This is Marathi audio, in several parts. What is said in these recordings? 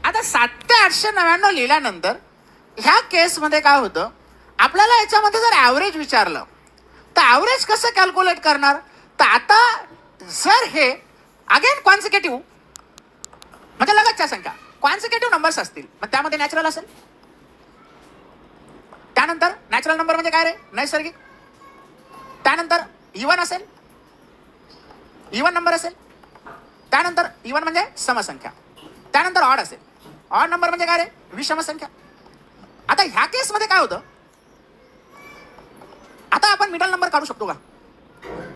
आता 7,899 लिहिल्यानंतर ह्या केसमध्ये काय होतं, आपल्याला याच्यामध्ये जर ऍव्हरेज विचारलं तर ऍव्हरेज कसं कॅल्क्युलेट करणार. तर आता जर हे अगेन कॉन्सिक्युटिव्ह म्हणजे लगतच्या संख्या कॉन्सिक्युटिव्ह नंबर्स असतील, मग त्यामध्ये नॅचरल असेल. त्यानंतर नॅचरल नंबर म्हणजे काय रे, नैसर्गिक. त्यानंतर इवन असेल, इवन नंबर असेल. त्यानंतर इवन म्हणजे समसंख्या. त्यानंतर ऑड असेल, ऑड नंबर म्हणजे काय रे, विषम संख्या. आता ह्या केसमध्ये काय होतं, आता आपण मिडल नंबर काढू शकतो का.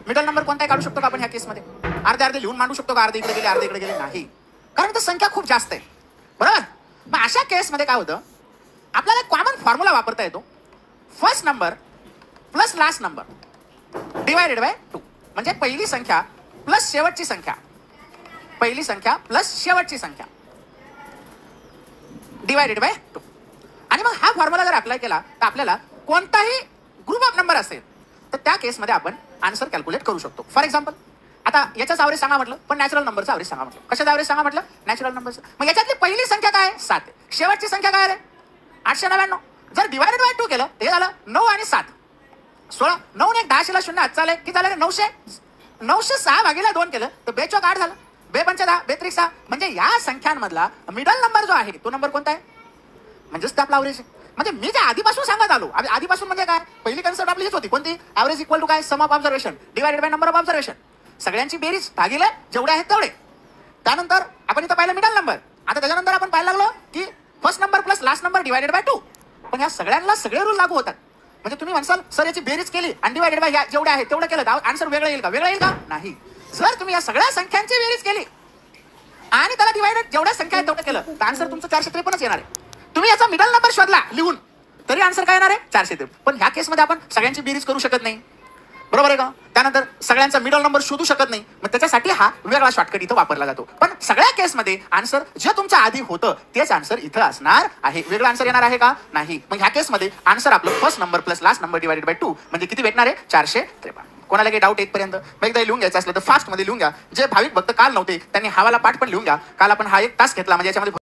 मिडल नंबर कोणताही काढू शकतो का आपण ह्या केसमध्ये. अर्धे अर्धे लिहून मांडू शकतो का, अर्धे इकडे गेले अर्धे इकडे गेले, नाही, कारण तर संख्या खूप जास्त आहे. बरोबर. मग अशा केसमध्ये काय होतं, आपल्याला कॉमन फॉर्म्युला वापरता येतो. First number plus last number divided by 2 म्हणजे पहिली संख्या प्लस शेवटची संख्या, पहिली संख्या प्लस शेवटची संख्या डिवायडेड बाय 2. आणि मग हा फॉर्म्युला जर अप्लाय केला तर आपल्याला कोणताही ग्रुप ऑफ नंबर असेल तर त्या केसमध्ये आपण आन्सर कॅल्क्युलेट करू शकतो. फॉर एक्झाम्पल, आता याच्याच ॲव्हरेज सांगा म्हटलं, पण नॅचरल नंबरचा ॲव्हरेज सांगा म्हटलं. कशाचा ॲव्हरेज सांगा म्हटलं, नॅचरल नंबरचं. मग याच्यातली पहिली संख्या काय आहे, 7 आहे. शेवटची संख्या काय आहे, 899. जर डिवायडेड बाय 2 केलं ते झालं 9 आणि 7 16. 9 ने 10 ला 0 हात चालले, किती झालं 900. 906 भागीला 2 केलं तर 2 चौक 8 झालं, 2 पंच 10, 2 त्रिक 6. म्हणजे या संख्यांमधला मिडल नंबर जो आहे तो नंबर कोणता आहे, म्हणजेच ते आपला ॲव्हरेज आहे. म्हणजे मी जे आधीपासून सांगत आलो, आधीपासून म्हणजे काय, पहिली कन्सेप्ट आपली हीच होती, कोणती, ॲव्हरेज इक्वल टू काय, sum of observation divided by number of observation. सगळ्यांची बेरीज भागीले जेवढे आहेत तेवढे. त्यानंतर आपण इथं पाहिलं मिडल नंबर. आता त्याच्यानंतर आपण पाहायला लागलो की first number plus last number divided by 2. पण ह्या सगळ्यांना सगळे रूल लागू होतात. म्हणजे तुम्ही म्हणसाल सर याची बेरीज केली आणि डिवायडेड बाय जेवढे आहे तेवढं केलं तर आन्सर वेगळं येईल का, वेगळं येईल का, नाही. जर तुम्ही या सगळ्या संख्यांची बेरीज केली आणि त्याला डिवायडेड जेवढ्या संख्या आहेत तेवढं केलं तर आन्सर तुमचं 453 येणार आहे. तुम्ही याचा मिडल नंबर शोधला लिहून तरी आन्सर काय येणार आहे, 453. पण ह्या केसमध्ये आपण सगळ्यांची बेरीज करू शकत नाही, बरोबर आहे का. त्यानंतर सगळ्यांचा मिडल नंबर शोधू शकत नाही, मग त्याच्यासाठी हा वेगळा शॉर्टकट इथं वापरला जातो. पण सगळ्या केसमध्ये आन्सर जे तुमच्या आधी होतं तेच आन्सर इथं असणार आहे. वेगळं आन्सर येणार आहे का, नाही. मग ह्या केसमध्ये आन्सर आपलं first number plus last number divided by 2 म्हणजे किती भेटणार आहे, 453. कोणाला काही डाऊट येतपर्यंत मग एकदा लिहून घ्यायचं असलं तर फास्ट मध्ये लिहून घ्या. जे भाविक भक्त काल नव्हते त्यांनी हवाला पाठ पण लिहून घ्या. काल आपण हा 1 तास घेतला, म्हणजे याच्यामध्ये